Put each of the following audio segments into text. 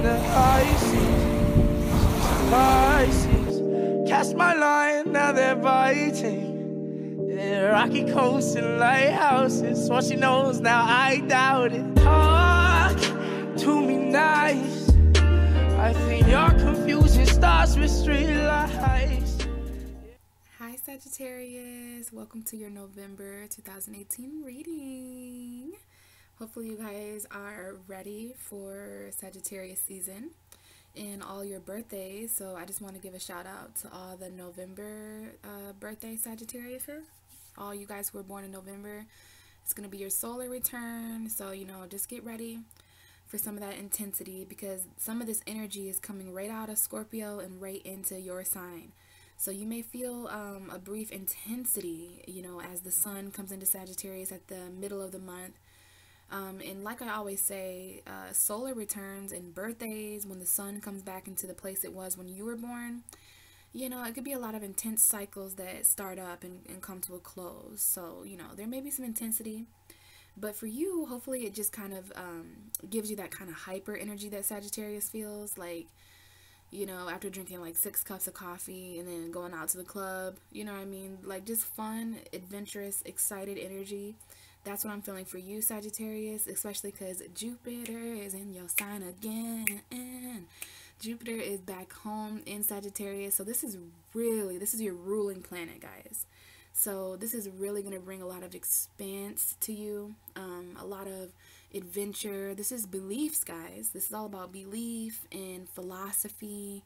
the high seas. Pisces, cast my line, now they're biting. Yeah, rocky coasts and lighthouses. What she knows now, I doubt it. Talk to me nice. I think your confusion starts with street lights. Hi Sagittarius, welcome to your November 2018 reading. Hopefully you guys are ready for Sagittarius season and all your birthdays. So I just want to give a shout out to all the November birthday Sagittarius. All you guys who were born in November. It's going to be your solar return. So, you know, just get ready for some of that intensity because some of this energy is coming right out of Scorpio and right into your sign. So you may feel a brief intensity, you know, as the sun comes into Sagittarius at the middle of the month. And like I always say, solar returns and birthdays, when the sun comes back into the place it was when you were born, you know, it could be a lot of intense cycles that start up and come to a close. So, you know, there may be some intensity. But for you, hopefully it just kind of gives you that kind of hyper energy that Sagittarius feels like, you know, after drinking like 6 cups of coffee and then going out to the club, you know what I mean? Like just fun, adventurous, excited energy. That's what I'm feeling for you, Sagittarius, especially because Jupiter is in your sign again. Jupiter is back home in Sagittarius. So this is your ruling planet, guys. So this is really going to bring a lot of expanse to you, a lot of adventure. This is beliefs, guys. This is all about belief and philosophy,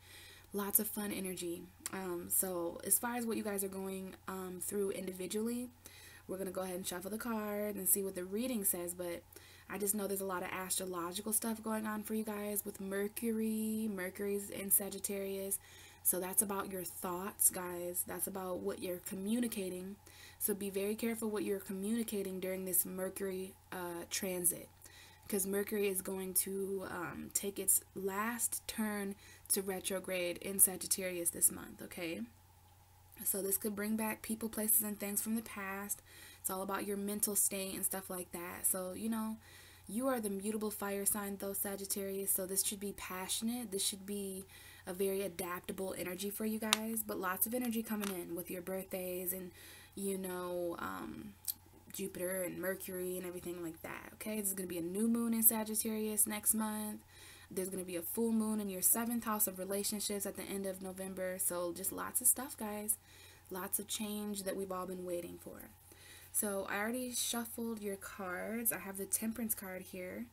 lots of fun energy. So as far as what you guys are going through individually, we're going to go ahead and shuffle the cards and see what the reading says. But I just know there's a lot of astrological stuff going on for you guys with Mercury. Mercury's in Sagittarius. So that's about your thoughts, guys. That's about what you're communicating. So be very careful what you're communicating during this Mercury transit. Because Mercury is going to take its last turn to retrograde in Sagittarius this month, okay? So this could bring back people, places, and things from the past. It's all about your mental state and stuff like that. So, you know, you are the mutable fire sign, though, Sagittarius. So this should be passionate. This should be a very adaptable energy for you guys. But lots of energy coming in with your birthdays and, you know, Jupiter and Mercury and everything like that. Okay, this is going to be a new moon in Sagittarius next month. There's going to be a full moon in your 7th house of relationships at the end of November. So just lots of stuff, guys. Lots of change that we've all been waiting for. So I already shuffled your cards. I have the Temperance card here,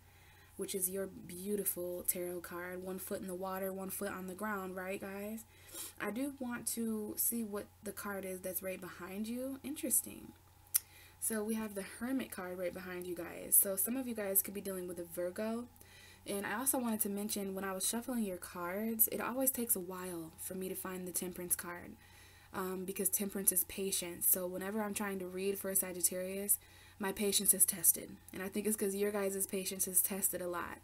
which is your beautiful tarot card. 1 foot in the water, 1 foot on the ground, right, guys? I do want to see what the card is that's right behind you. Interesting. So we have the Hermit card right behind you guys. So some of you guys could be dealing with a Virgo. And I also wanted to mention, when I was shuffling your cards, it always takes a while for me to find the Temperance card because Temperance is patience. So whenever I'm trying to read for a Sagittarius, my patience is tested. And I think it's because your guys' patience is tested a lot.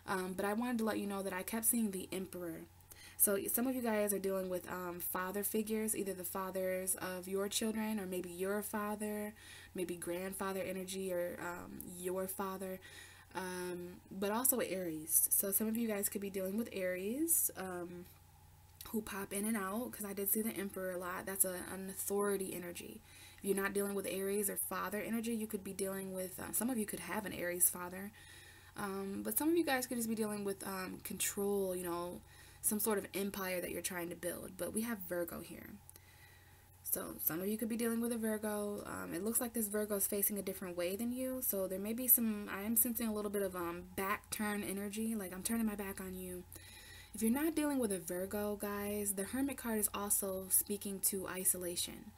But I wanted to let you know that I kept seeing the Emperor. So some of you guys are dealing with father figures, either the fathers of your children or maybe your father, maybe grandfather energy or your father. But also Aries. So some of you guys could be dealing with Aries who pop in and out, because I did see the Emperor a lot. That's an authority energy. If you're not dealing with Aries or father energy, you could be dealing with, some of you could have an Aries father, but some of you guys could just be dealing with control, you know, some sort of empire that you're trying to build. But we have Virgo here. So some of you could be dealing with a Virgo. It looks like this Virgo is facing a different way than you. So there may be some, I am sensing a little bit of back turn energy. Like I'm turning my back on you. If you're not dealing with a Virgo, guys, the Hermit card is also speaking to isolation.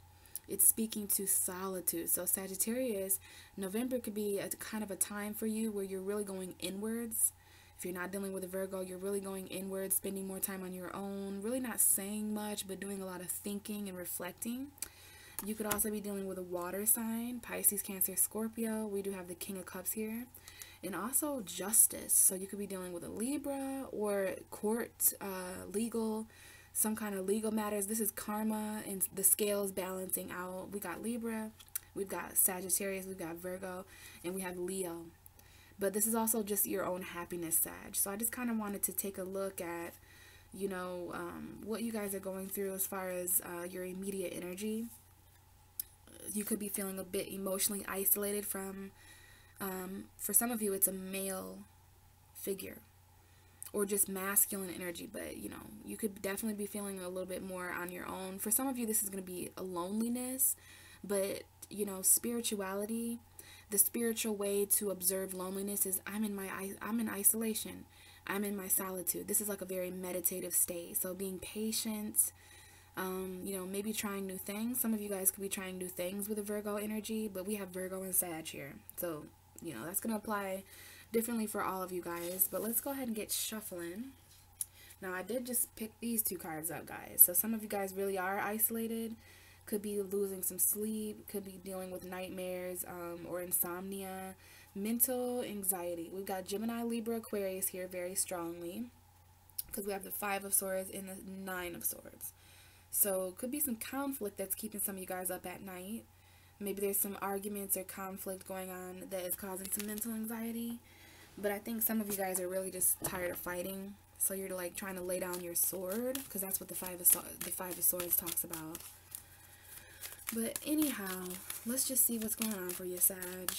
It's speaking to solitude. So Sagittarius, November could be a kind of a time for you where you're really going inwards. If you're not dealing with a Virgo, you're really going inward, spending more time on your own, really not saying much, but doing a lot of thinking and reflecting. You could also be dealing with a water sign, Pisces, Cancer, Scorpio. We do have the King of Cups here. And also justice. So you could be dealing with a Libra or court, legal, some kind of legal matters. This is karma and the scales balancing out. We got Libra, we've got Sagittarius, we've got Virgo, and we have Leo. But this is also just your own happiness, Sag. So I just kind of wanted to take a look at, you know, what you guys are going through as far as your immediate energy. You could be feeling a bit emotionally isolated from, for some of you, it's a male figure or just masculine energy. But, you know, you could definitely be feeling a little bit more on your own. For some of you, this is going to be a loneliness. But, you know, spirituality, the spiritual way to observe loneliness is I'm in isolation. I'm in my solitude. This is like a very meditative state. So being patient, you know, maybe trying new things. Some of you guys could be trying new things with a Virgo energy, but we have Virgo and Sag here. So, you know, that's going to apply differently for all of you guys. But let's go ahead and get shuffling. Now, I did just pick these two cards up, guys. So some of you guys really are isolated. Could be losing some sleep, could be dealing with nightmares or insomnia, mental anxiety. We've got Gemini, Libra, Aquarius here very strongly because we have the 5 of Swords and the 9 of Swords. So could be some conflict that's keeping some of you guys up at night. Maybe there's some arguments or conflict going on that is causing some mental anxiety. But I think some of you guys are really just tired of fighting. So you're like trying to lay down your sword because that's what the 5 of Swords talks about. But anyhow, let's just see what's going on for you, Sag,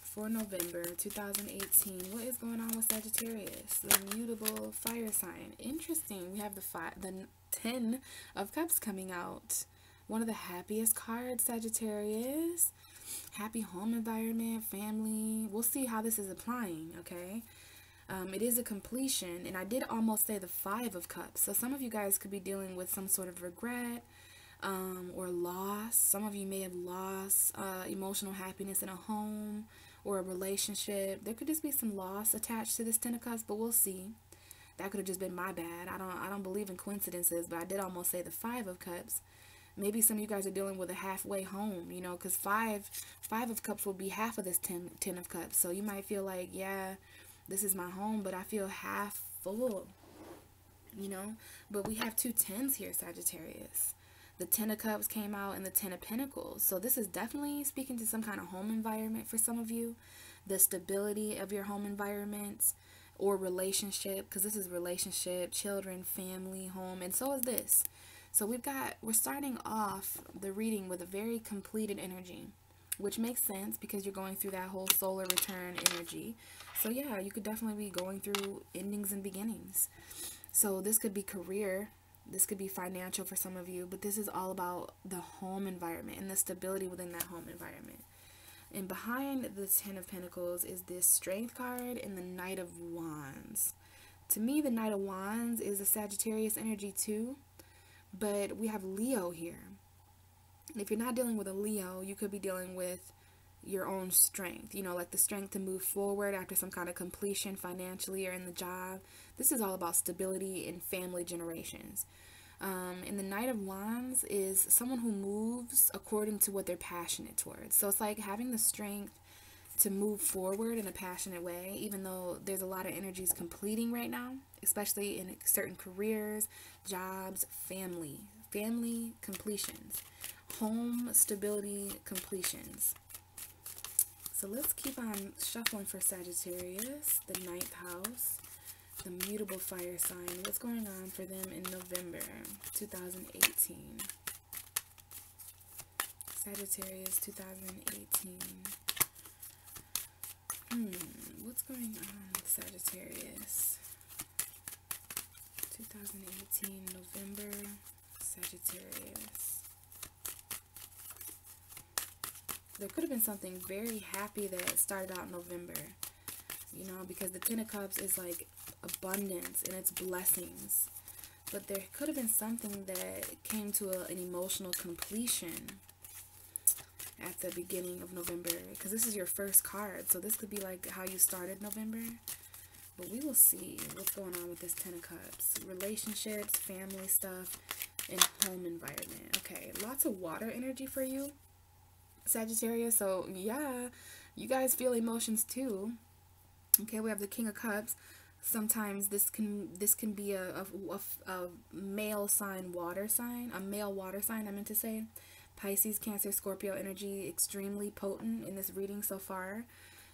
for November 2018. What is going on with Sagittarius, the mutable fire sign? Interesting. We have the 10 of Cups coming out. One of the happiest cards, Sagittarius. Happy home environment, family. We'll see how this is applying, okay? It is a completion, and I did almost say the 5 of Cups. So some of you guys could be dealing with some sort of regret, or loss. Some of you may have lost emotional happiness in a home or a relationship. There could just be some loss attached to this 10 of Cups, but we'll see. That could have just been my bad. I don't believe in coincidences, but I did almost say the 5 of Cups. Maybe some of you guys are dealing with a halfway home, you know, because 5 of Cups will be half of this 10 of Cups. So you might feel like, yeah, this is my home, but I feel half full, you know. But we have 2 10s here, Sagittarius. The 10 of Cups came out and the 10 of Pentacles. So this is definitely speaking to some kind of home environment for some of you. The stability of your home environment or relationship, because this is relationship, children, family, home, and so is this. So we're starting off the reading with a very completed energy, which makes sense because you're going through that whole solar return energy. So yeah, you could definitely be going through endings and beginnings. So this could be career. This could be financial for some of you, but this is all about the home environment and the stability within that home environment. And behind the 10 of Pentacles is this Strength card and the Knight of Wands. To me, the Knight of Wands is a Sagittarius energy too, but we have Leo here. And if you're not dealing with a Leo, you could be dealing with your own strength, you know, like the strength to move forward after some kind of completion financially or in the job. This is all about stability in family generations. And the Knight of Wands is someone who moves according to what they're passionate towards. So it's like having the strength to move forward in a passionate way, even though there's a lot of energies completing right now, especially in certain careers, jobs, family completions, home stability completions. So let's keep on shuffling for Sagittarius, the 9th house, the mutable fire sign. What's going on for them in November 2018? Sagittarius 2018. What's going on with Sagittarius? 2018, November, Sagittarius. There could have been something very happy that started out in November, you know, because the 10 of Cups is like abundance and it's blessings. But there could have been something that came to an emotional completion at the beginning of November, because this is your first card, so this could be like how you started November. But we will see what's going on with this 10 of Cups. Relationships, family stuff, and home environment. Okay, lots of water energy for you, Sagittarius. So yeah, you guys feel emotions too. Okay, we have the King of Cups. Sometimes this can be a male sign, water sign, a male water sign, I meant to say. Pisces, Cancer, Scorpio energy, extremely potent in this reading so far.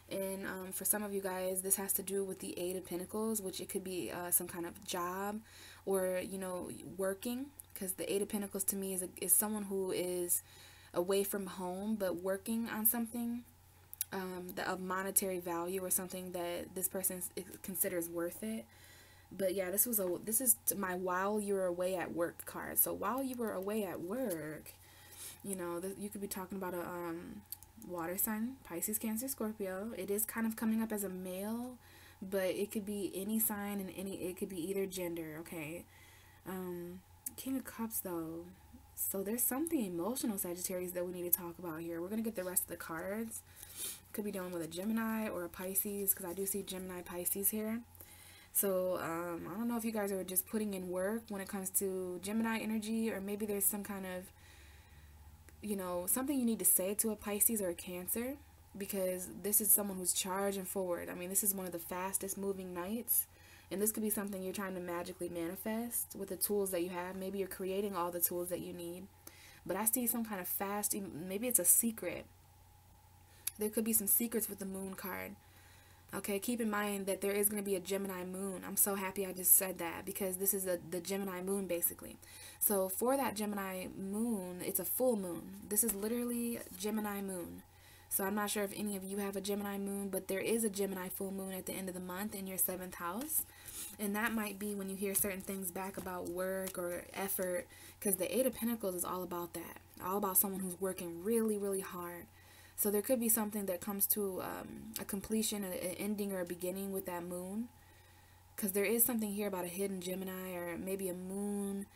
And for some of you guys, this has to do with the Eight of Pentacles, which it could be some kind of job or, you know, working. Because the Eight of Pentacles to me is someone who is away from home but working on something of monetary value, or something that this person considers worth it. But yeah, this is my while you're away at work card. So while you were away at work, you know, you could be talking about a water sign, Pisces, Cancer, Scorpio. It is kind of coming up as a male, but it could be any sign, and it could be either gender. Okay. King of Cups though. So there's something emotional, Sagittarius, that we need to talk about here. We're going to get the rest of the cards. Could be dealing with a Gemini or a Pisces, because I do see Gemini, Pisces here. So I don't know if you guys are just putting in work when it comes to Gemini energy, or maybe there's some kind of, you know, something you need to say to a Pisces or a Cancer, because this is someone who's charging forward. I mean, this is one of the fastest moving nights. And this could be something you're trying to magically manifest with the tools that you have. Maybe you're creating all the tools that you need. But I see some kind of fast, maybe it's a secret. There could be some secrets with the Moon card. Okay, keep in mind that there is going to be a Gemini moon. I'm so happy I just said that, because this is the Gemini moon, basically. So for that Gemini moon, it's a full moon. This is literally Gemini moon. So I'm not sure if any of you have a Gemini moon, but there is a Gemini full moon at the end of the month in your 7th house. And that might be when you hear certain things back about work or effort, because the Eight of Pentacles is all about that. All about someone who's working really, really hard. So there could be something that comes to a completion, an ending, or a beginning with that moon. Because there is something here about a hidden Gemini, or maybe a moon,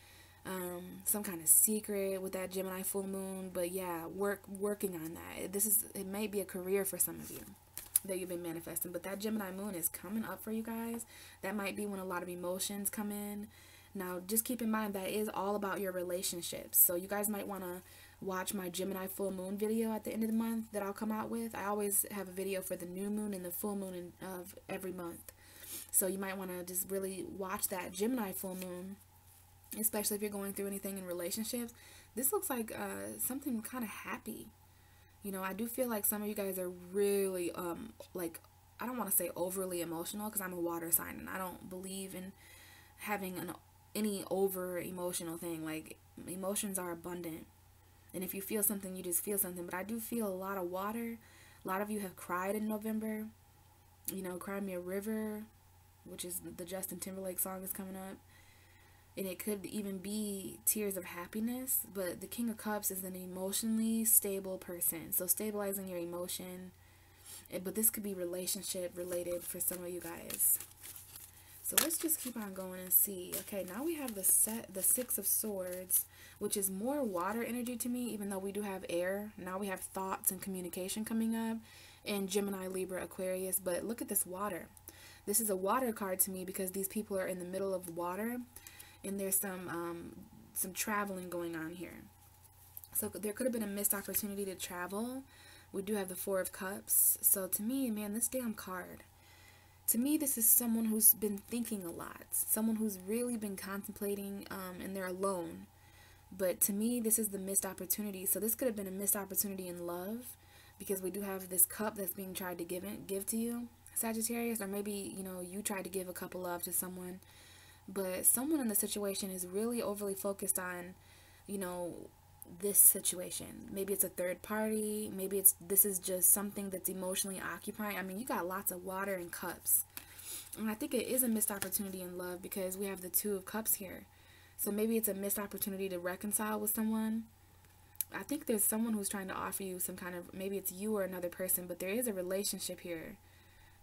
some kind of secret with that Gemini full moon. But yeah, working on that. It may be a career for some of you that you've been manifesting. But that Gemini moon is coming up for you guys. That might be when a lot of emotions come in. Now, just keep in mind that is all about your relationships. So you guys might want to watch my Gemini full moon video at the end of the month that I'll come out with. I always have a video for the new moon and the full moon of every month. So you might want to just really watch that Gemini full moon, especially if you're going through anything in relationships. This looks like something kind of happy. You know, I do feel like some of you guys are really, like, I don't want to say overly emotional, because I'm a water sign and I don't believe in having any over emotional thing. Like, emotions are abundant. And if you feel something, you just feel something. But I do feel a lot of water. A lot of you have cried in November. You know, Cry Me a River, which is the Justin Timberlake song, is coming up. And it could even be tears of happiness. But the King of Cups is an emotionally stable person. So stabilizing your emotion. But this could be relationship related for some of you guys. So let's just keep on going and see. Okay, now we have the Six of Swords, which is more water energy to me, even though we do have air. Now we have thoughts and communication coming up, and Gemini, Libra, Aquarius. But look at this water. This is a water card to me, because these people are in the middle of water, and there's some traveling going on here. So there could have been a missed opportunity to travel. We do have the Four of Cups. So to me, man, this damn card, to me, this is someone who's been thinking a lot. Someone who's really been contemplating, and they're alone. But to me, this is the missed opportunity. So this could have been a missed opportunity in love, because we do have this cup that's being tried to give to you, Sagittarius. Or maybe, you know, you tried to give a cup of love to someone. But someone in the situation is really overly focused on, you know, this situation. Maybe it's a third party. Maybe this is just something that's emotionally occupying. I mean, you got lots of water and cups. And I think it is a missed opportunity in love, because we have the Two of Cups here. So maybe it's a missed opportunity to reconcile with someone. I think there's someone who's trying to offer you some kind of, maybe it's you or another person, but there is a relationship here.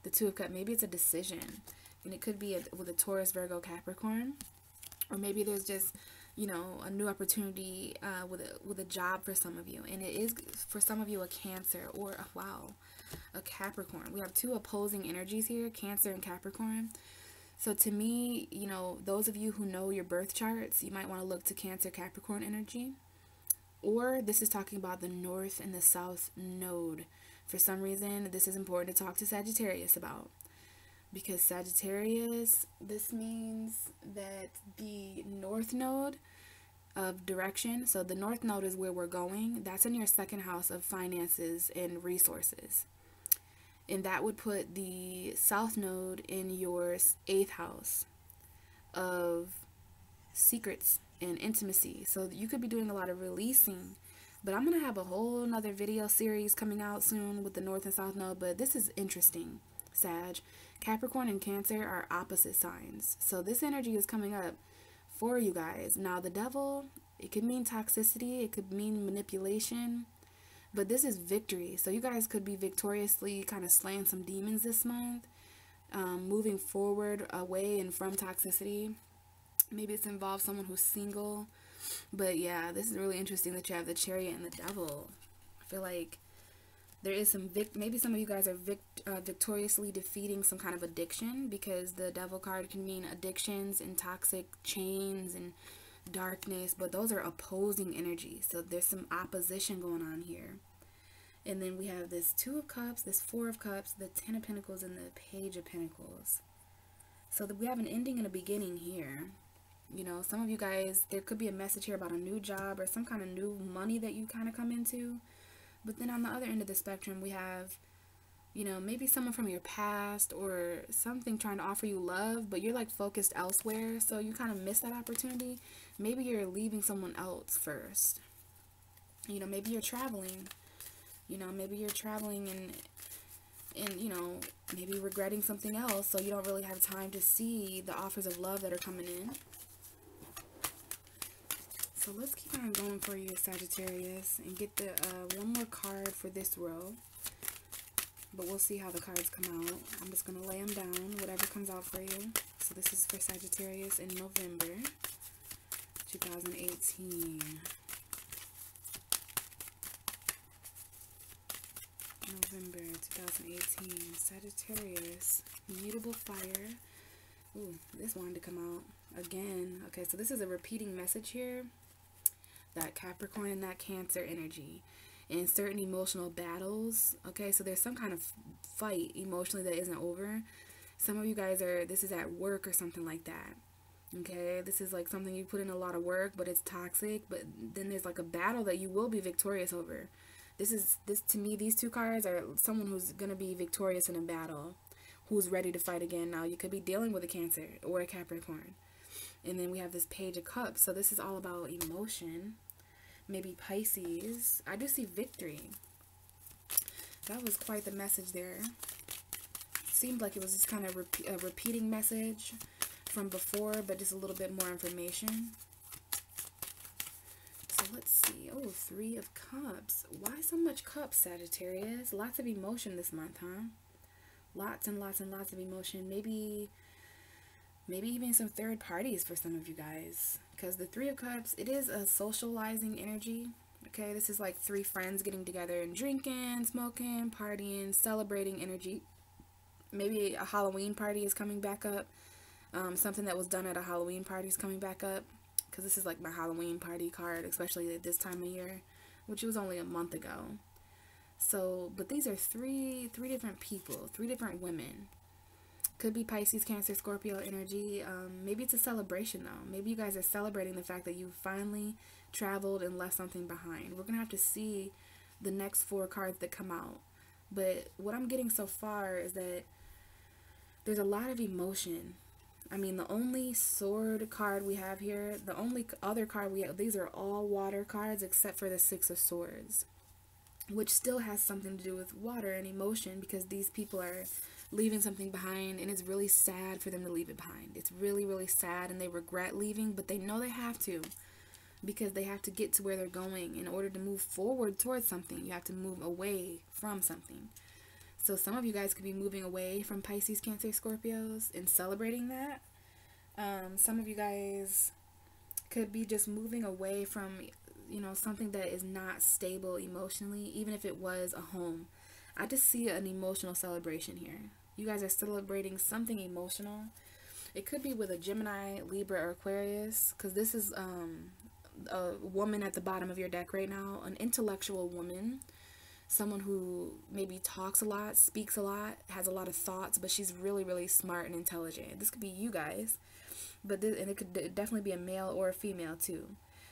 The Two of Cups, maybe it's a decision. And it could be with a Taurus, Virgo, Capricorn. Or maybe there's just, you know, a new opportunity with a job for some of you. And it is, for some of you, a Cancer or, a Capricorn. We have two opposing energies here, Cancer and Capricorn. So to me, you know, those of you who know your birth charts, you might want to look to Cancer, Capricorn energy. Or this is talking about the North and the South node. For some reason, this is important to talk to Sagittarius about. Because Sagittarius, this means that the North node of direction, so the North node is where we're going. That's in your 2nd house of finances and resources. And that would put the South Node in your 8th house of secrets and intimacy. So you could be doing a lot of releasing. But I'm going to have a whole nother video series coming out soon with the North and South Node. But this is interesting, Sag. Capricorn and Cancer are opposite signs. So this energy is coming up for you guys. Now the Devil, it could mean toxicity. It could mean manipulation. But this is victory. So you guys could be victoriously kind of slaying some demons this month. Moving forward away and from toxicity. Maybe it's involved someone who's single. But yeah, this is really interesting that you have the Chariot and the Devil. I feel like there is some maybe some of you guys are victoriously defeating some kind of addiction, because the Devil card can mean addictions and toxic chains and darkness, but those are opposing energies. So there's some opposition going on here. And then we have this 2 of Cups, this 4 of Cups, the 10 of Pentacles, and the Page of Pentacles. So we have an ending and a beginning here. You know, some of you guys, there could be a message here about a new job or some kind of new money that you kind of come into. But then on the other end of the spectrum, we have, you know, maybe someone from your past or something trying to offer you love, but you're like focused elsewhere. So you kind of miss that opportunity. Maybe you're leaving someone else first. You know, maybe you're traveling. You know, maybe you're traveling and you know, maybe regretting something else. So you don't really have time to see the offers of love that are coming in. So let's keep on going for you, Sagittarius, and get the one more card for this row. But we'll see how the cards come out. I'm just going to lay them down, whatever comes out for you. So this is for Sagittarius in November 2018. November 2018. Sagittarius, mutable fire. Ooh, this wanted to come out again. Okay, so this is a repeating message here. That Capricorn and that Cancer energy in certain emotional battles. Okay, so there's some kind of fight emotionally that isn't over. Some of you guys are, this is at work or something like that. Okay, this is like something you put in a lot of work, but it's toxic. But then there's like a battle that you will be victorious over. This to me, these 2 cards are someone who's gonna be victorious in a battle, who's ready to fight again. Now you could be dealing with a Cancer or a Capricorn. And then we have this Page of Cups. So this is all about emotion. Maybe Pisces. I do see victory. That was quite the message there. Seemed like it was just kind of a repeating message from before, but just a little bit more information. So let's see. Oh, 3 of Cups. Why so much cups, Sagittarius? Lots of emotion this month, huh? Lots and lots and lots of emotion. Maybe even some third parties for some of you guys. Because the 3 of Cups, it is a socializing energy. Okay, this is like 3 friends getting together and drinking, smoking, partying, celebrating energy. Maybe a Halloween party is coming back up. Something that was done at a Halloween party is coming back up. Because this is like my Halloween party card, especially at this time of year, which was only a month ago. So, but these are three different people, 3 different women. Could be Pisces, Cancer, Scorpio energy. Maybe it's a celebration though. Maybe you guys are celebrating the fact that you finally traveled and left something behind. We're going to have to see the next 4 cards that come out. But what I'm getting so far is that there's a lot of emotion. I mean, the only sword card we have here, the only other card we have, these are all water cards except for the 6 of Swords, which still has something to do with water and emotion, because these people are leaving something behind, and it's really sad for them to leave it behind. It's really, really sad, and they regret leaving, but they know they have to, because they have to get to where they're going. In order to move forward towards something, you have to move away from something. So some of you guys could be moving away from Pisces, Cancer, Scorpios and celebrating that. Some of you guys could be just moving away from, you know, something that is not stable emotionally, even if it was a home. I just see an emotional celebration here. You guys are celebrating something emotional. It could be with a Gemini, Libra, or Aquarius, because this is a woman at the bottom of your deck right now, an intellectual woman, someone who maybe talks a lot, speaks a lot, has a lot of thoughts, but she's really, really smart and intelligent. This could be you guys, but and it could definitely be a male or a female too.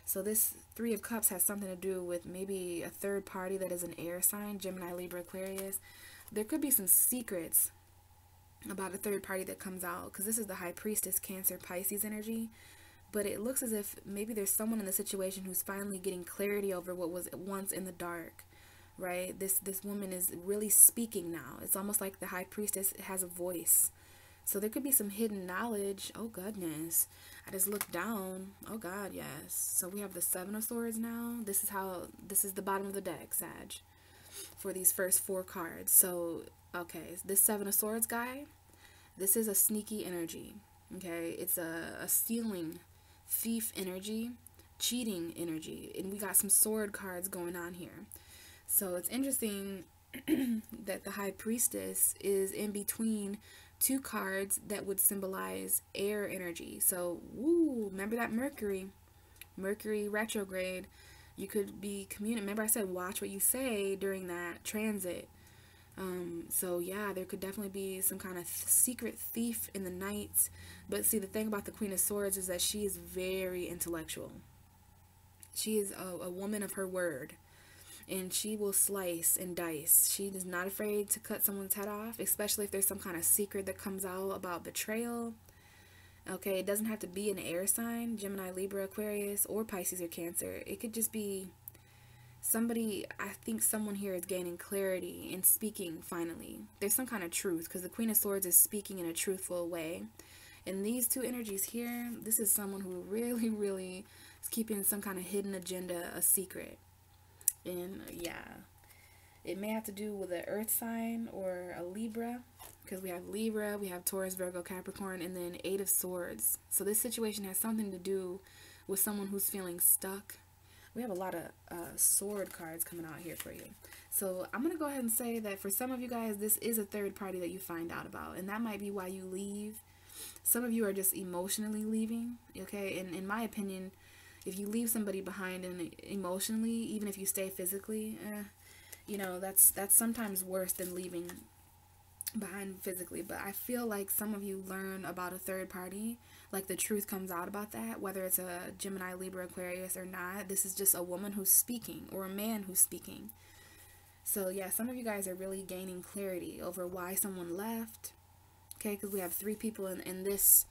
So this Three of Cups has something to do with maybe a third party that is an air sign, Gemini, Libra, Aquarius. There could be some secrets about a third party that comes out, because this is the High Priestess, Cancer, Pisces energy. But it looks as if maybe there's someone in the situation who's finally getting clarity over what was once in the dark, right? This woman is really speaking now. It's almost like the High Priestess has a voice. So there could be some hidden knowledge. Oh, goodness. I just looked down. Oh, God, yes. So we have the Seven of Swords now. This is the bottom of the deck, Sag, for these first 4 cards. So, okay, this Seven of Swords guy, this is a sneaky energy, okay? It's a stealing, thief energy, cheating energy, and we got some sword cards going on here. So it's interesting that the High Priestess is in between 2 cards that would symbolize air energy. So, woo, remember that Mercury retrograde. You could be remember I said watch what you say during that transit. So yeah, there could definitely be some kind of secret thief in the night. But see, the thing about the Queen of Swords is that she is very intellectual. She is a woman of her word, and she will slice and dice. She is not afraid to cut someone's head off, especially if there's some kind of secret that comes out about betrayal. Okay, it doesn't have to be an air sign, Gemini, Libra, Aquarius, or Pisces or Cancer. It could just be somebody. I think someone here is gaining clarity and speaking finally. There's some kind of truth, because the Queen of Swords is speaking in a truthful way. And these 2 energies here, this is someone who really, really is keeping some kind of hidden agenda a secret. And yeah, it may have to do with an earth sign or a Libra, because we have Libra, we have Taurus, Virgo, Capricorn, and then 8 of Swords. So this situation has something to do with someone who's feeling stuck. We have a lot of sword cards coming out here for you. So I'm going to go ahead and say that for some of you guys, this is a third party that you find out about, and that might be why you leave. Some of you are just emotionally leaving, okay? And in my opinion, if you leave somebody behind and emotionally, even if you stay physically, you know, that's sometimes worse than leaving behind physically. But I feel like some of you learn about a third party, like the truth comes out about that, whether it's a Gemini, Libra, Aquarius or not. This is just a woman who's speaking, or a man who's speaking. So yeah, some of you guys are really gaining clarity over why someone left, okay? Because we have 3 people in this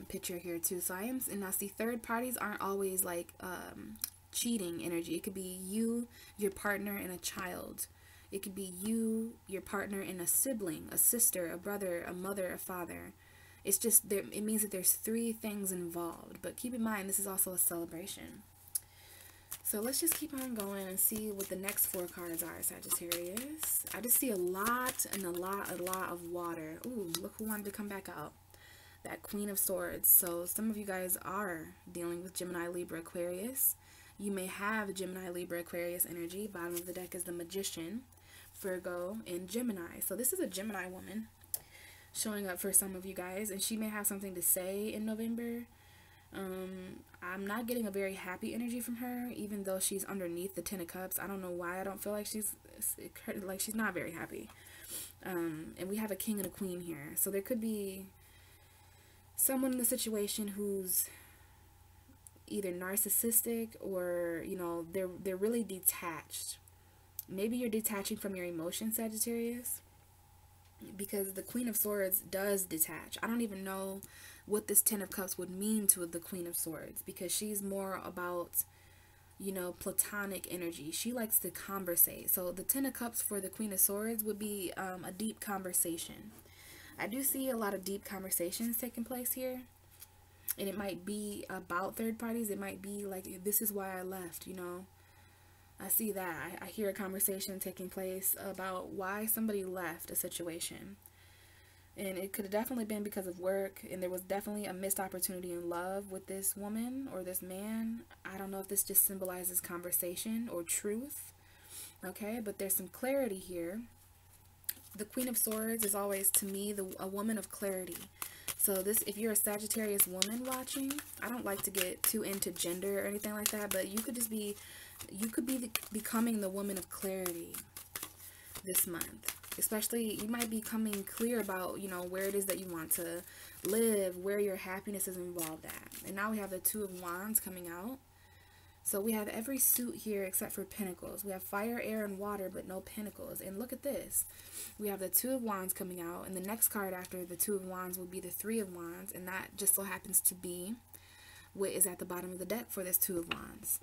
picture here too. So and now see, third parties aren't always like cheating energy. It could be you, your partner, and a child. It could be you, your partner, and a sibling, a sister, a brother, a mother, a father. It's just there. It means that there's 3 things involved. But keep in mind, this is also a celebration. So let's just keep on going and see what the next 4 cards are, Sagittarius. I just see a lot and a lot of water. Ooh, look who wanted to come back out. That Queen of Swords. So some of you guys are dealing with Gemini, Libra, Aquarius. You may have Gemini, Libra, Aquarius energy. Bottom of the deck is the Magician, Virgo, and Gemini. So this is a Gemini woman showing up for some of you guys, and she may have something to say in November. I'm not getting a very happy energy from her, even though she's underneath the 10 of Cups. I don't know why I don't feel like she's not very happy. And we have a King and a Queen here. So there could be someone in the situation who's either narcissistic, or, you know, they're really detached. Maybe you're detaching from your emotions, Sagittarius, because the Queen of Swords does detach. I don't even know what this 10 of Cups would mean to the Queen of Swords, because she's more about, you know, platonic energy. She likes to conversate. So the 10 of Cups for the Queen of Swords would be a deep conversation. I do see a lot of deep conversations taking place here, and it might be about third parties. It might be like, this is why I left, you know. I see that. I hear a conversation taking place about why somebody left a situation. And it could have definitely been because of work, and there was definitely a missed opportunity in love with this woman or this man. I don't know if this just symbolizes conversation or truth, okay? But there's some clarity here. The Queen of Swords is always, to me, a woman of clarity. So this, if you're a Sagittarius woman watching, I don't like to get too into gender or anything like that, but you could just be, becoming the woman of clarity this month. Especially, you might be becoming clear about, you know, where it is that you want to live, where your happiness is involved at. And now we have the 2 of Wands coming out. So we have every suit here except for pentacles. We have fire, air, and water, but no pentacles. And look at this. We have the Two of Wands coming out, and the next card after the Two of Wands will be the Three of Wands, and that just so happens to be what is at the bottom of the deck for this Two of Wands.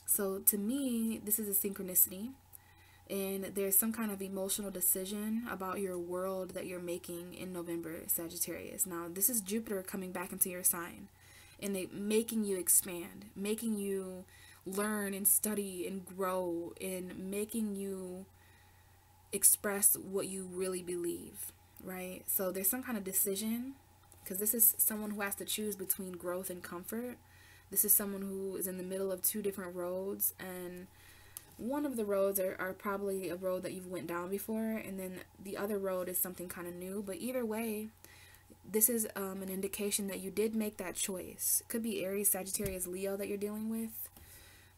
So to me, this is a synchronicity, and there's some kind of emotional decision about your world that you're making in November, Sagittarius. Now, this is Jupiter coming back into your sign, and making you expand, making you learn and study and grow, and making you express what you really believe, right? So there's some kind of decision, because this is someone who has to choose between growth and comfort. This is someone who is in the middle of two different roads, and one of the roads are probably a road that you've went down before, and then the other road is something kind of new. But either way, this is an indication that you did make that choice. Could be Aries, Sagittarius, Leo that you're dealing with.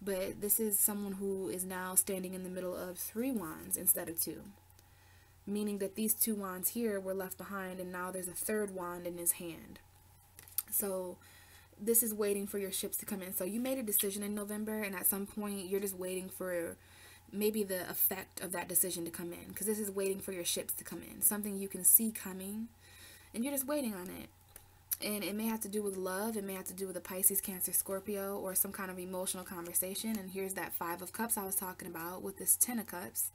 But this is someone who is now standing in the middle of 3 wands instead of 2. Meaning that these 2 wands here were left behind, and now there's a 3rd wand in his hand. So this is waiting for your ships to come in. So you made a decision in November, and at some point you're just waiting for maybe the effect of that decision to come in. Because this is waiting for your ships to come in. Something you can see coming, and you're just waiting on it. And it may have to do with love. It may have to do with a Pisces, Cancer, Scorpio, or some kind of emotional conversation. And here's that 5 of Cups I was talking about with this 10 of Cups.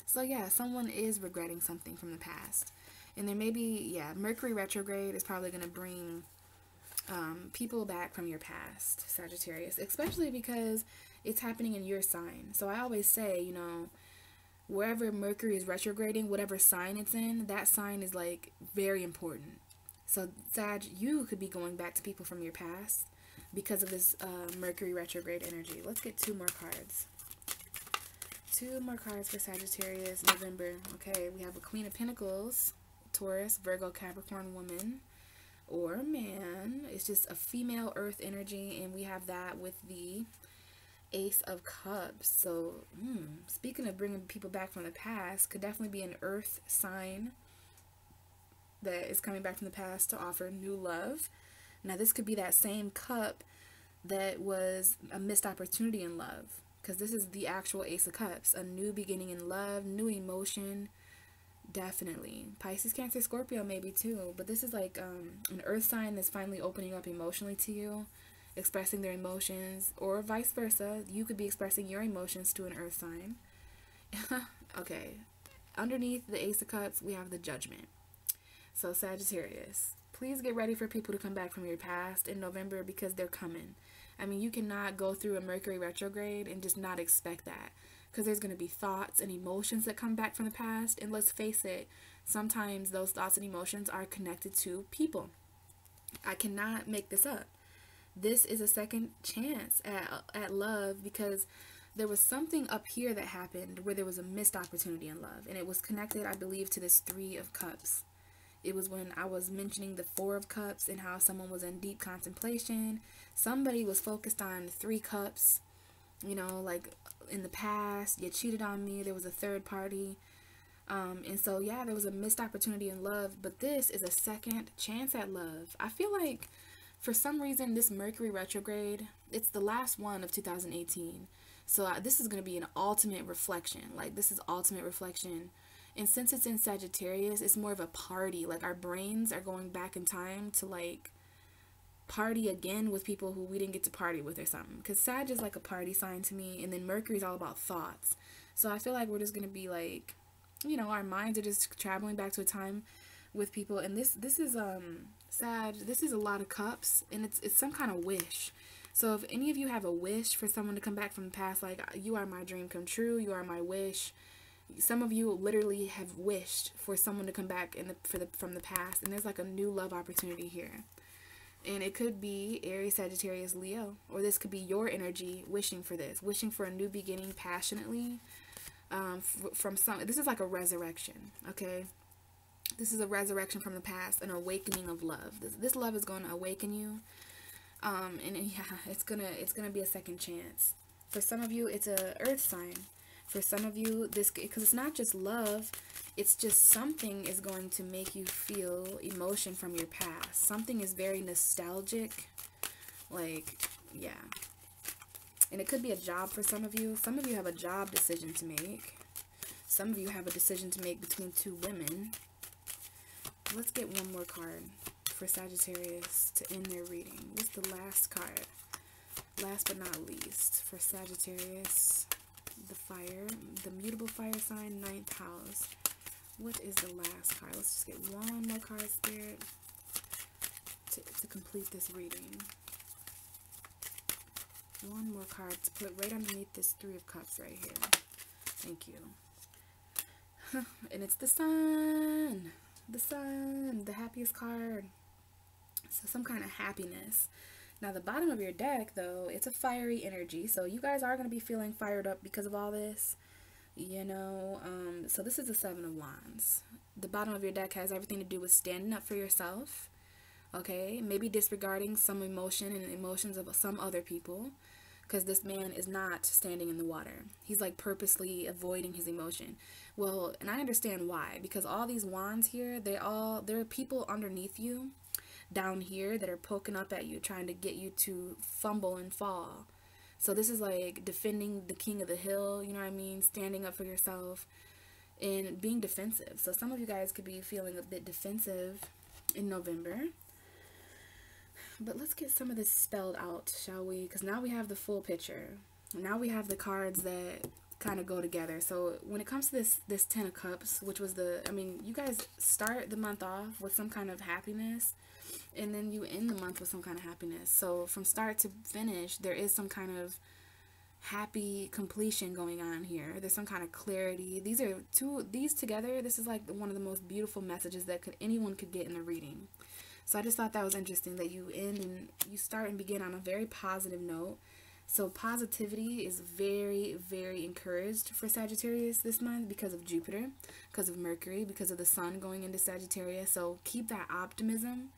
So yeah, someone is regretting something from the past. And there may be, yeah, Mercury retrograde is probably going to bring people back from your past, Sagittarius. Especially because it's happening in your sign. So I always say, you know, wherever Mercury is retrograding, whatever sign it's in, that sign is like very important. So Sag, you could be going back to people from your past because of this Mercury retrograde energy. Let's get 2 more cards. 2 more cards for Sagittarius, November. Okay, we have a Queen of Pentacles, Taurus, Virgo, Capricorn woman or man. It's just a female earth energy, and we have that with the Ace of Cups. So, speaking of bringing people back from the past, could definitely be an earth sign that is coming back from the past to offer new love. Now, this could be that same cup that was a missed opportunity in love, because this is the actual Ace of Cups, a new beginning in love, new emotion. Definitely Pisces, Cancer, Scorpio maybe too, but this is like an earth sign that's finally opening up emotionally to you, expressing their emotions, or vice versa. You could be expressing your emotions to an earth sign. Okay, underneath the Ace of Cups we have the Judgment. So Sagittarius, please get ready for people to come back from your past in November, because they're coming. I mean, you cannot go through a Mercury retrograde and just not expect that, because there's going to be thoughts and emotions that come back from the past. And let's face it, sometimes those thoughts and emotions are connected to people. I cannot make this up. This is a second chance at love, because there was something up here that happened where there was a missed opportunity in love, and it was connected, I believe, to this 3 of Cups. It was when I was mentioning the 4 of Cups and how someone was in deep contemplation. Somebody was focused on 3 cups, you know, like in the past, you cheated on me, there was a third party. And so, yeah, there was a missed opportunity in love, but this is a second chance at love. I feel like for some reason, this Mercury retrograde, it's the last one of 2018. So this is going to be an ultimate reflection. Like, this is ultimate reflection. And since it's in Sagittarius, it's more of a party. Like, our brains are going back in time to, like, party again with people who we didn't get to party with or something. Because Sag is like a party sign to me. And then Mercury's all about thoughts. So I feel like we're just going to be, like, you know, our minds are just traveling back to a time with people. And this is, Sag, this is a lot of cups. And it's some kind of wish. So if any of you have a wish for someone to come back from the past, like, you are my dream come true, you are my wish. Some of you literally have wished for someone to come back from the past, and there's like a new love opportunity here. And it could be Aries, Sagittarius, Leo, or this could be your energy wishing for this, wishing for a new beginning passionately. This is like a resurrection, okay? This is a resurrection from the past, an awakening of love. This love is going to awaken you, and yeah, it's gonna be a second chance. For some of you, it's a earth sign. For some of you, because it's not just love, it's just something is going to make you feel emotion from your past. Something is very nostalgic. Like, yeah. And it could be a job for some of you. Some of you have a job decision to make. Some of you have a decision to make between two women. Let's get one more card for Sagittarius to end their reading. What's the last card? Last but not least, for Sagittarius, the fire, the mutable fire sign, 9th house. What is the last card? Let's just get one more card, Spirit, to complete this reading. One more card to put right underneath this 3 of Cups right here. Thank you. And it's the sun. The sun, the happiest card. So some kind of happiness. Now the bottom of your deck, though, it's a fiery energy. So you guys are going to be feeling fired up because of all this. You know, so this is the 7 of Wands. The bottom of your deck has everything to do with standing up for yourself. Okay, maybe disregarding some emotion and emotions of some other people, because this man is not standing in the water. He's like purposely avoiding his emotion. Well, and I understand why, because all these wands here, there are people underneath you down here that are poking up at you, trying to get you to fumble and fall. So this is like defending the king of the hill, you know what I mean? Standing up for yourself and being defensive. So some of you guys could be feeling a bit defensive in November. But let's get some of this spelled out, shall we? Because now we have the full picture. Now we have the cards that kind of go together. So when it comes to this 10 of Cups, which was you guys start the month off with some kind of happiness, and then you end the month with some kind of happiness. So from start to finish, there is some kind of happy completion going on here. There's some kind of clarity. These together, this is like one of the most beautiful messages that anyone could get in the reading. So I just thought that was interesting that you end and you start and begin on a very positive note. So positivity is very, very encouraged for Sagittarius this month because of Jupiter, because of Mercury, because of the sun going into Sagittarius. So keep that optimism.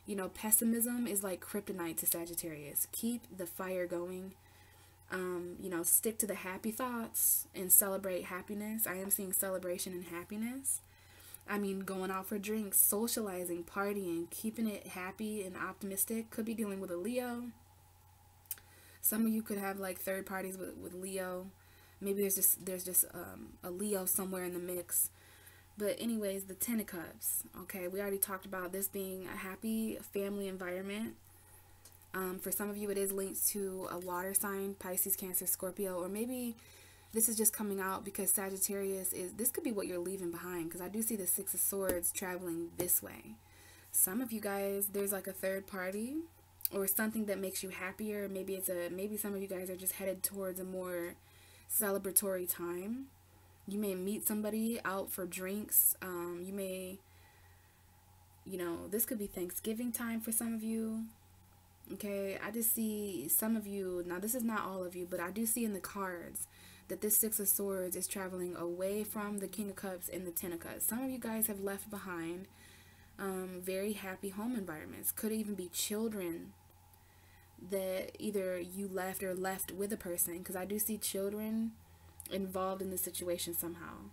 You know, pessimism is like kryptonite to Sagittarius. Keep the fire going. You know, stick to the happy thoughts and celebrate happiness. I am seeing celebration and happiness. I mean, going out for drinks, socializing, partying, keeping it happy and optimistic. Could be dealing with a Leo. Some of you could have like third parties with Leo. Maybe there's just a Leo somewhere in the mix. But anyways, the 10 of Cups. Okay, we already talked about this being a happy family environment. For some of you, it is linked to a water sign, Pisces, Cancer, Scorpio, or maybe this is just coming out because Sagittarius this could be what you're leaving behind, because I do see the 6 of Swords traveling this way. Some of you guys, there's like a third party or something that makes you happier. Maybe some of you guys are just headed towards a more celebratory time. You may meet somebody out for drinks. You may, you know, this could be Thanksgiving time for some of you. Okay, I just see some of you, now this is not all of you, but I do see in the cards that this 6 of Swords is traveling away from the King of Cups and the 10 of Cups. Some of you guys have left behind very happy home environments. Could even be children that either you left or left with a person, because I do see children involved in the situation somehow.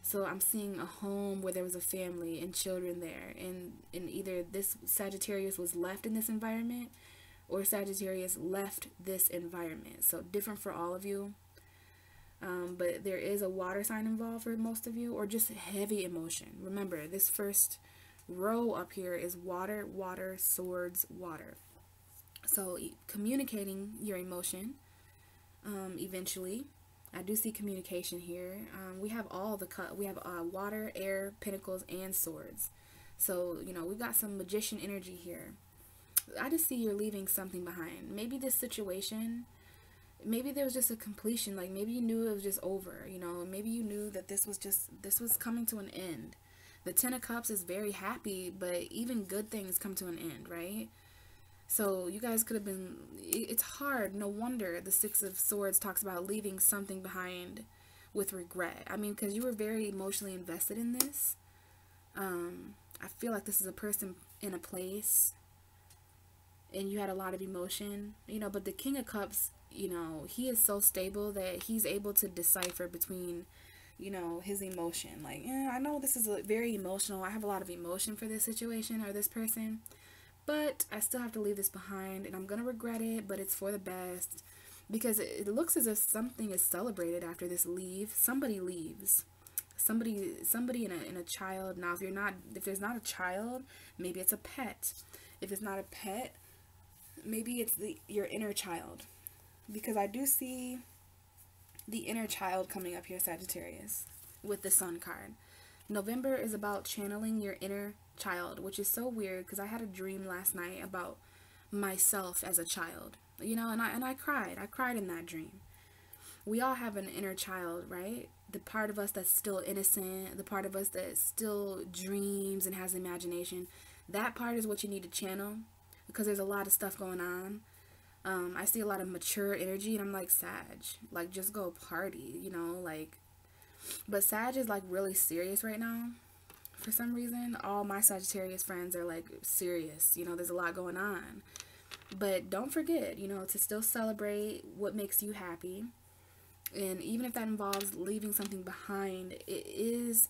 So I'm seeing a home where there was a family and children there, and either this Sagittarius was left in this environment or Sagittarius left this environment. So different for all of you. But there is a water sign involved for most of you, or just heavy emotion. Remember, this first row up here is water, water, swords, water. So communicating your emotion, eventually. I do see communication here. We have we have water, air, pentacles, and swords. So, you know, we've got some magician energy here. I just see you're leaving something behind. Maybe this situation, maybe there was just a completion. Like maybe you knew it was just over, you know. Maybe you knew that this was coming to an end. The 10 of Cups is very happy, but even good things come to an end, right? So you guys could have been, it's hard. No wonder the 6 of Swords talks about leaving something behind with regret. I mean, because you were very emotionally invested in this. I feel like this is a person in a place and you had a lot of emotion, you know, but the King of Cups, you know, he is so stable that he's able to decipher between, you know, his emotion. Like, yeah, I know this is very emotional. I have a lot of emotion for this situation or this person, but I still have to leave this behind, and I'm going to regret it, but it's for the best. because it looks as if something is celebrated after this leave. Somebody leaves. Somebody in a child. Now, if there's not a child, maybe it's a pet. If it's not a pet, maybe it's your inner child, because I do see the inner child coming up here, Sagittarius, with the Sun card. November is about channeling your inner child, which is so weird because I had a dream last night about myself as a child, you know, and I cried in that dream. We all have an inner child, right? The part of us that's still innocent, the part of us that still dreams and has imagination. That part is what you need to channel, because there's a lot of stuff going on. I see a lot of mature energy, and I'm like, Sag, like, just go party, you know, like. But Sag is like really serious right now. For some reason, all my Sagittarius friends are like serious. You know, there's a lot going on. But don't forget, you know, to still celebrate what makes you happy. And even if that involves leaving something behind, it is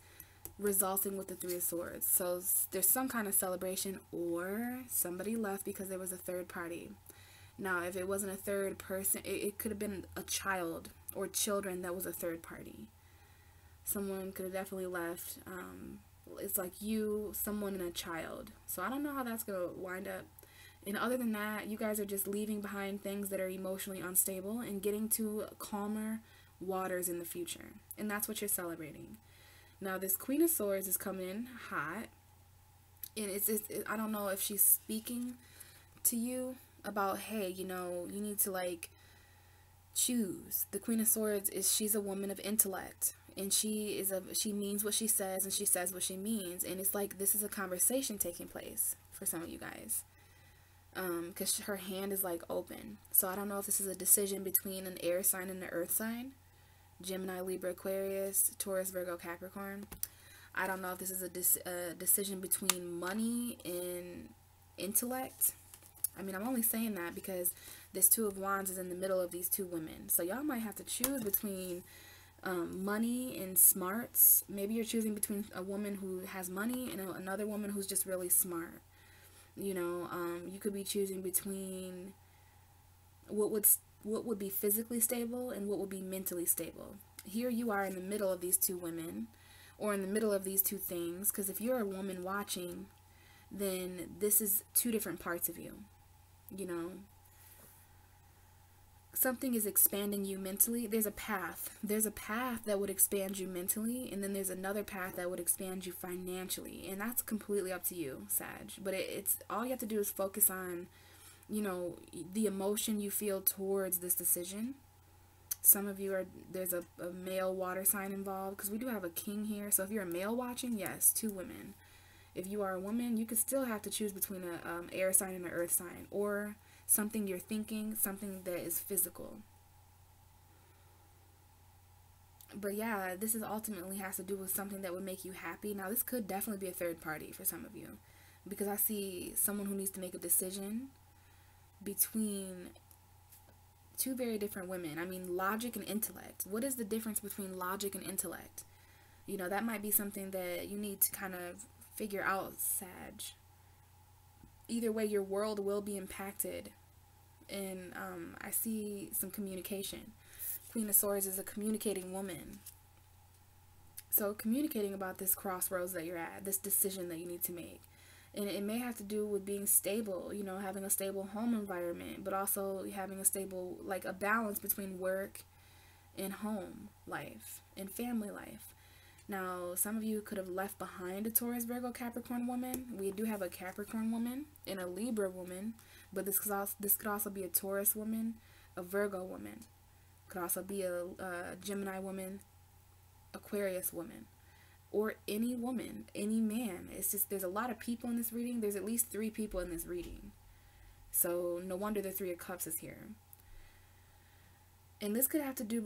resulting with the Three of Swords. So there's some kind of celebration, or somebody left because there was a third party. Now, if it wasn't a third person, it could have been a child or children that was a third party. Someone could have definitely left. It's like you, someone, and a child. So I don't know how that's going to wind up. And other than that, you guys are just leaving behind things that are emotionally unstable and getting to calmer waters in the future. And that's what you're celebrating. Now, this Queen of Swords is coming in hot. And I don't know if she's speaking to you about, hey, you know, you need to, like, choose. The Queen of Swords she's a woman of intellect. And she means what she says, and she says what she means. And it's like this is a conversation taking place for some of you guys. Because her hand is like open. So I don't know if this is a decision between an air sign and an earth sign. Gemini, Libra, Aquarius, Taurus, Virgo, Capricorn. I don't know if this is a decision between money and intellect. I mean, I'm only saying that because this Two of Wands is in the middle of these two women. So y'all might have to choose between money and smarts. Maybe you're choosing between a woman who has money and another woman who's just really smart. You know, you could be choosing between what would be physically stable and what would be mentally stable. Here you are in the middle of these two women, or in the middle of these two things, because if you're a woman watching, then this is two different parts of you. You know, something is expanding you mentally. There's a path that would expand you mentally, and then there's another path that would expand you financially, and that's completely up to you, Sag. But it's all you have to do is focus on, you know, the emotion you feel towards this decision. Some of you there's a male water sign involved, because we do have a king here. So if you're a male watching, yes, two women. If you are a woman, you could still have to choose between an air sign and an earth sign, or something you're thinking, something that is physical. But yeah, this is ultimately has to do with something that would make you happy. Now, this could definitely be a third party for some of you, because I see someone who needs to make a decision between two very different women. I mean, logic and intellect. What is the difference between logic and intellect? You know, that might be something that you need to kind of figure out, Sag. Either way, your world will be impacted. And I see some communication. Queen of Swords is a communicating woman. So communicating about this crossroads that you're at, this decision that you need to make. And it may have to do with being stable, you know, having a stable home environment, but also having a stable, like a balance between work and home life and family life. Now, some of you could have left behind a Taurus, Virgo, Capricorn woman. We do have a Capricorn woman and a Libra woman, but this could also be a Taurus woman, a Virgo woman. Could also be a Gemini woman, Aquarius woman, or any woman, any man. It's just there's a lot of people in this reading. There's at least 3 people in this reading. So no wonder the 3 of Cups is here. And this could have to do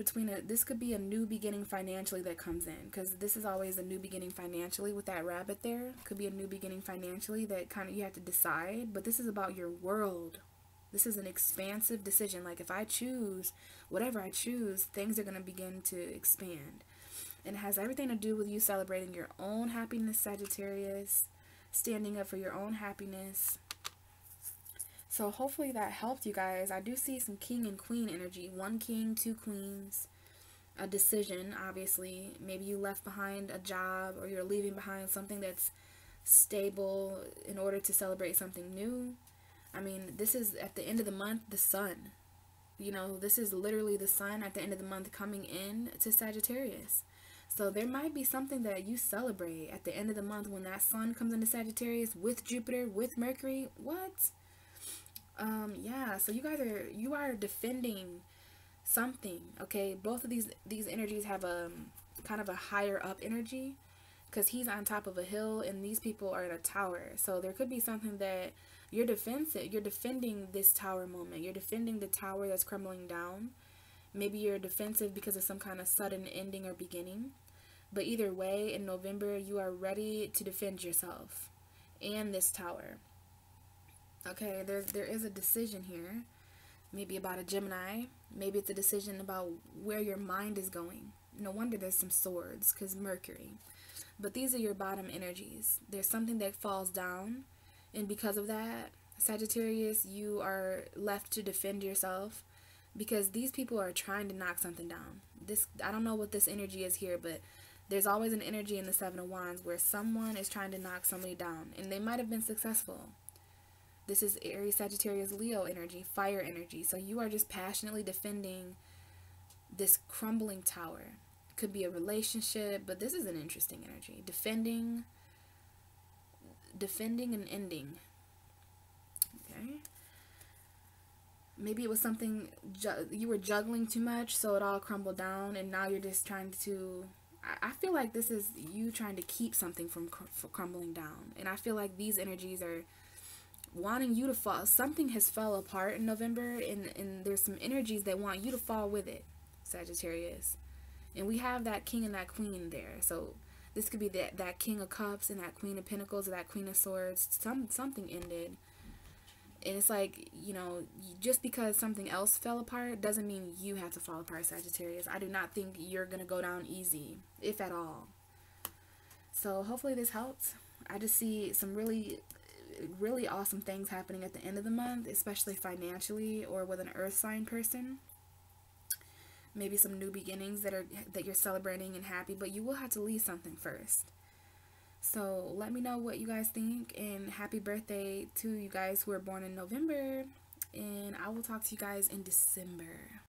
this could be a new beginning financially that comes in, because this is always a new beginning financially with that rabbit there. Could be a new beginning financially that kind of you have to decide, but this is about your world. This is an expansive decision. Like if I choose, whatever I choose, things are going to begin to expand. And it has everything to do with you celebrating your own happiness, Sagittarius, standing up for your own happiness, So hopefully that helped you guys. I do see some king and queen energy. 1 king, 2 queens. A decision, obviously. Maybe you left behind a job, or you're leaving behind something that's stable in order to celebrate something new. I mean, this is at the end of the month, the sun. You know, this is literally the sun at the end of the month coming in to Sagittarius. So there might be something that you celebrate at the end of the month when that sun comes into Sagittarius with Jupiter, with Mercury. What? Yeah, so you are defending something, okay? Both of these energies have a kind of a higher up energy, because he's on top of a hill and these people are in a tower. So there could be something that you're defending this tower moment. You're defending the tower that's crumbling down. Maybe you're defensive because of some kind of sudden ending or beginning. But either way, in November, you are ready to defend yourself and this tower. Okay, there is a decision here. Maybe about a Gemini. Maybe it's a decision about where your mind is going. No wonder there's some swords, because Mercury. But these are your bottom energies. There's something that falls down, and because of that, Sagittarius, you are left to defend yourself, because these people are trying to knock something down. I don't know what this energy is here, but there's always an energy in the Seven of Wands where someone is trying to knock somebody down, and they might have been successful. This is Aries, Sagittarius, Leo energy, fire energy. So you are just passionately defending this crumbling tower. Could be a relationship, but this is an interesting energy. Defending and ending. Okay. Maybe it was something you were juggling too much, so it all crumbled down, and now you're just trying to. I feel like this is you trying to keep something from crumbling down, and I feel like these energies are wanting you to fall. Something has fell apart in November, and there's some energies that want you to fall with it, Sagittarius. And we have that king and that queen there. So this could be that king of cups and that queen of pentacles or that queen of swords. Something ended. And it's like, you know, just because something else fell apart doesn't mean you have to fall apart, Sagittarius. I do not think you're going to go down easy, if at all. So hopefully this helps. I just see some really awesome things happening at the end of the month, especially financially or with an earth sign person. Maybe some new beginnings that you're celebrating and happy, but you will have to leave something first. So let me know what you guys think, and happy birthday to you guys who are born in November, and I will talk to you guys in December.